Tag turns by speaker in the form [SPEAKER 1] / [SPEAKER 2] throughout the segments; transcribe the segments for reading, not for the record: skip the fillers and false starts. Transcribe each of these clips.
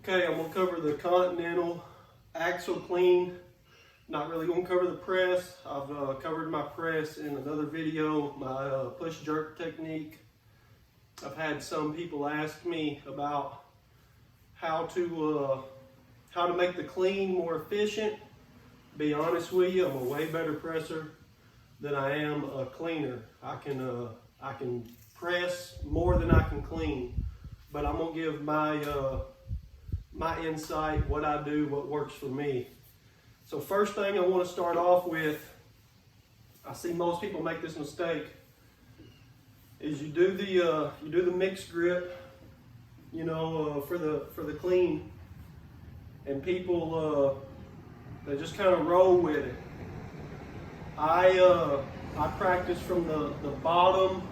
[SPEAKER 1] Okay, I'm gonna cover the continental axle clean. Not really gonna cover the press. I've covered my press in another video, my push jerk technique. I've had some people ask me about how to make the clean more efficient. Be honest with you, I'm a way better presser than I am a cleaner. I can press more than I can clean, but I'm gonna give my insight, what I do, what works for me. So first thing I want to start off with, I see most people make this mistake, is you do the mixed grip, for the clean, and people they just kind of roll with it. I practice from the bottom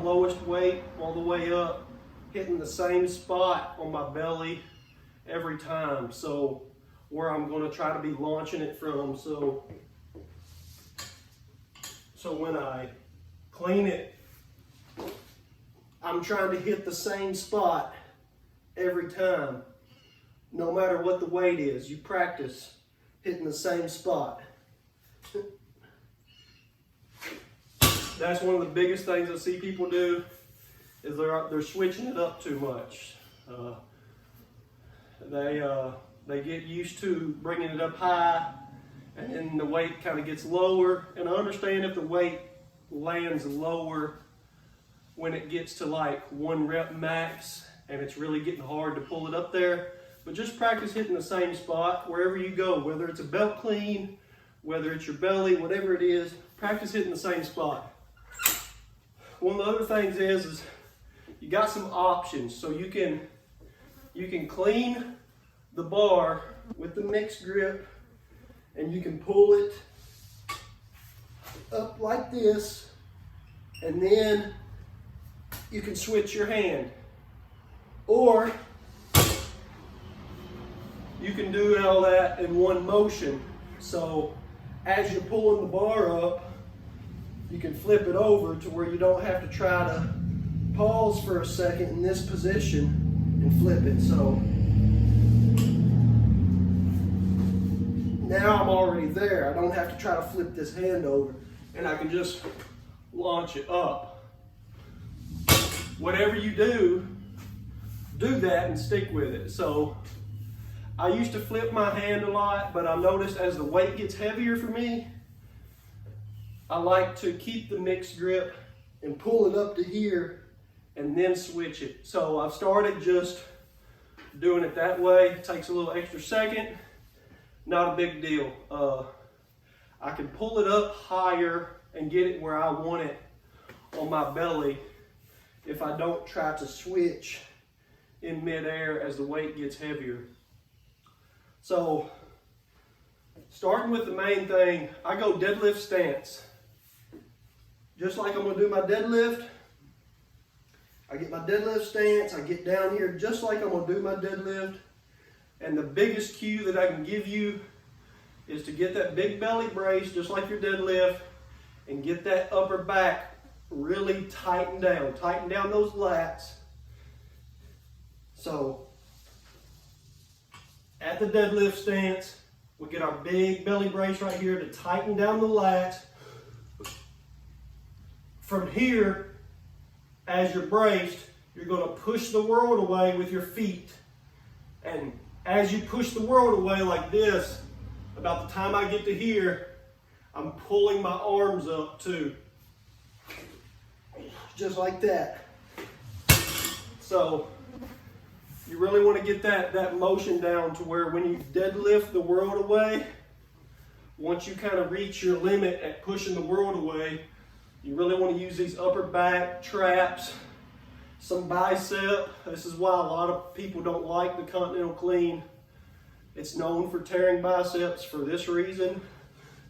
[SPEAKER 1] lowest weight all the way up, hitting the same spot on my belly every time. So where I'm going to try to be launching it from. So when I clean it, I'm trying to hit the same spot every time. No matter what the weight is, you practice hitting the same spot. That's one of the biggest things I see people do, is they're switching it up too much. They get used to bringing it up high, and then the weight kind of gets lower. And I understand if the weight lands lower when it gets to like 1 rep max and it's really getting hard to pull it up there. But just practice hitting the same spot wherever you go, whether it's a belt clean, whether it's your belly, whatever it is, practice hitting the same spot. One of the other things is you got some options. So you can clean the bar with the mixed grip, and you can pull it up like this, and then you can switch your hand, or you can do all that in one motion. So as you're pulling the bar up, you can flip it over to where you don't have to try to pause for a second in this position and flip it. So now I'm already there. I don't have to try to flip this hand over, and I can just launch it up. Whatever you do that and stick with it. So I used to flip my hand a lot, but I noticed as the weight gets heavier for me, I like to keep the mixed grip and pull it up to here and then switch it. So I've started just doing it that way. It takes a little extra second. Not a big deal. I can pull it up higher and get it where I want it on my belly if I don't try to switch in midair as the weight gets heavier. So starting with the main thing, I go deadlift stance. Just like I'm going to do my deadlift, I get my deadlift stance, I get down here just like I'm going to do my deadlift. And the biggest cue that I can give you is to get that big belly brace, just like your deadlift, and get that upper back really tightened down. Tighten down those lats. So, at the deadlift stance, we get our big belly brace right here to tighten down the lats. From here, as you're braced, you're going to push the world away with your feet. And as you push the world away like this, about the time I get to here, I'm pulling my arms up too. Just like that. So you really want to get that motion down to where when you deadlift the world away, once you kind of reach your limit at pushing the world away, you really want to use these upper back traps, some bicep. This is why a lot of people don't like the continental clean. It's known for tearing biceps for this reason,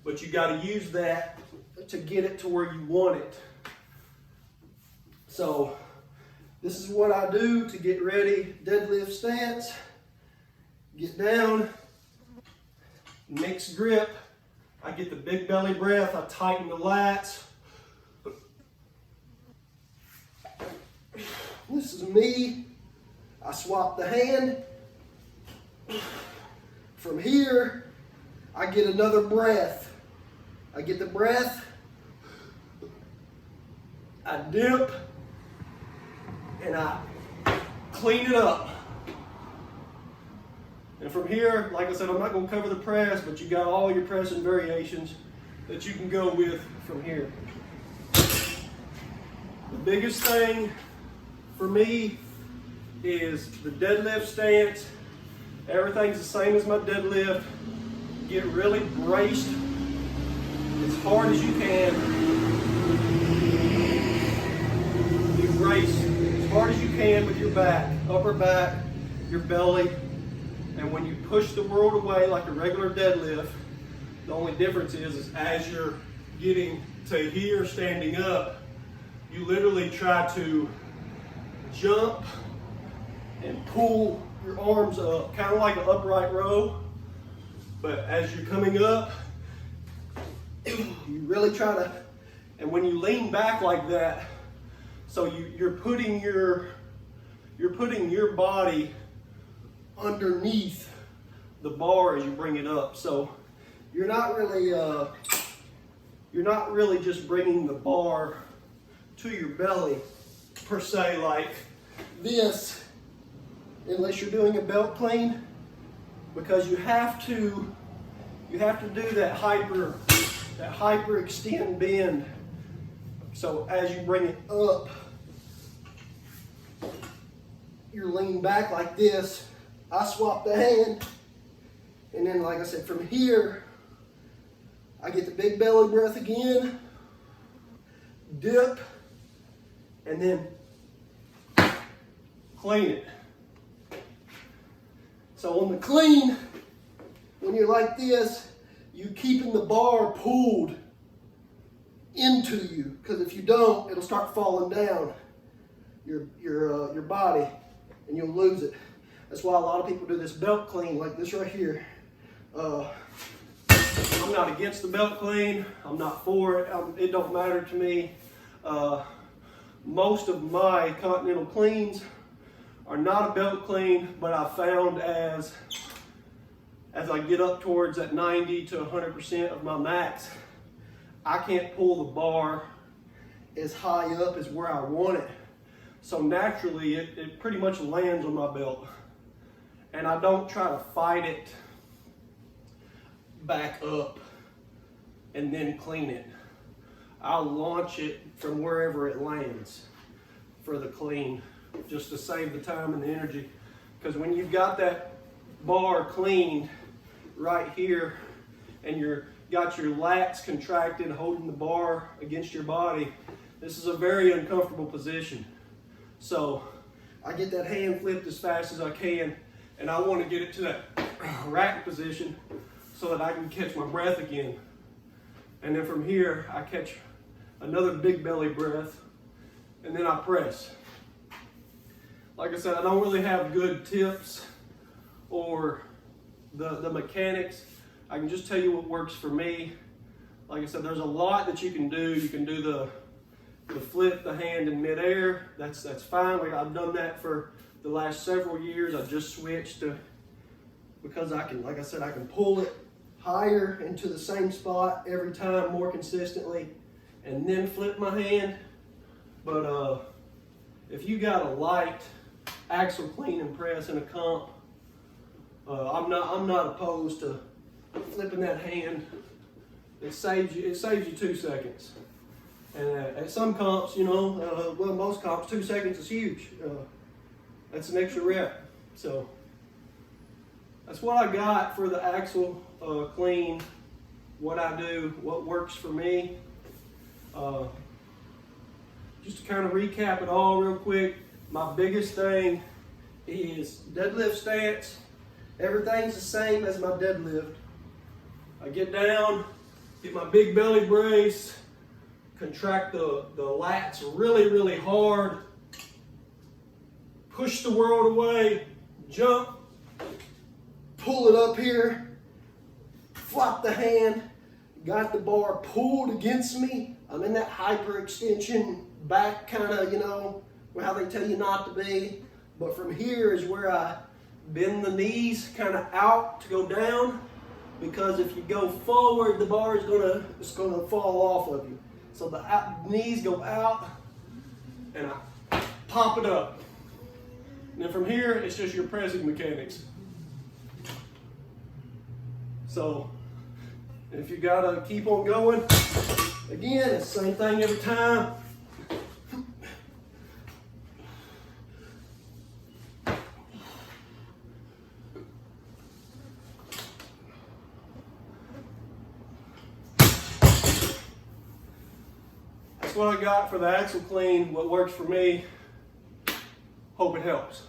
[SPEAKER 1] but you got to use that to get it to where you want it. So this is what I do to get ready. Deadlift stance, get down, mixed grip. I get the big belly breath, I tighten the lats. This is me. I swap the hand, From here, I get another breath. I get the breath, I dip, and I clean it up. And from here, like I said, I'm not going to cover the press, but you got all your pressing variations that you can go with from here. The biggest thing for me is the deadlift stance. Everything's the same as my deadlift. Get really braced as hard as you can. You brace as hard as you can with your back, upper back, your belly. And when you push the world away like a regular deadlift, the only difference is as you're getting to here standing up, you literally try to jump and pull your arms up, kind of like an upright row. But as you're coming up, you really try to, and when you lean back like that, so you're putting your body underneath the bar as you bring it up. So you're not really just bringing the bar to your belly per se like this, unless you're doing a belt clean, because you have to do that hyper extend bend. So as you bring it up, you're leaning back like this. I swap the hand, and then like I said, from here, I get the big belly breath again, dip, and then clean it. So on the clean, when you're like this, you keeping the bar pulled into you, because if you don't, it'll start falling down your body, and you'll lose it. That's why a lot of people do this belt clean like this right here. I'm not against the belt clean. I'm not for it. It don't matter to me. Most of my continental cleans are not a belt clean, but I found as I get up towards that 90 to 100% of my max, I can't pull the bar as high up as where I want it. So naturally, it pretty much lands on my belt. And I don't try to fight it back up and then clean it. I'll launch it from wherever it lands for the clean, just to save the time and the energy. Because when you've got that bar cleaned right here and you're got your lats contracted holding the bar against your body, this is a very uncomfortable position. So I get that hand flipped as fast as I can, and I want to get it to that rack position so that I can catch my breath again. And then from here, I catch another big belly breath, and then I press. Like I said, I don't really have good tips or the mechanics. I can just tell you what works for me. Like I said, there's a lot that you can do. You can do the flip the hand in midair. That's fine. I've done that for the last several years. I just switched to, because I can, like I said, I can pull it higher into the same spot every time more consistently, and then flip my hand. But if you got a light axle clean and press in a comp, I'm not opposed to flipping that hand. It saves you 2 seconds. And at some comps, well, most comps, 2 seconds is huge. That's an extra rep. So that's what I got for the axle clean, what I do, what works for me. Just to kind of recap it all real quick, my biggest thing is deadlift stance. Everything's the same as my deadlift. I get down, get my big belly brace, contract the lats really, really hard, push the world away, jump, pull it up here, flop the hand, got the bar pulled against me. I'm in that hyper extension back kind of, how they tell you not to be. But from here is where I bend the knees kind of out to go down, because if you go forward, the bar is it's gonna fall off of you. So the knees go out, and I pop it up. And then from here, it's just your pressing mechanics. So if you gotta keep on going, again, it's the same thing every time. That's what I got for the axle clean, what works for me. Hope it helps.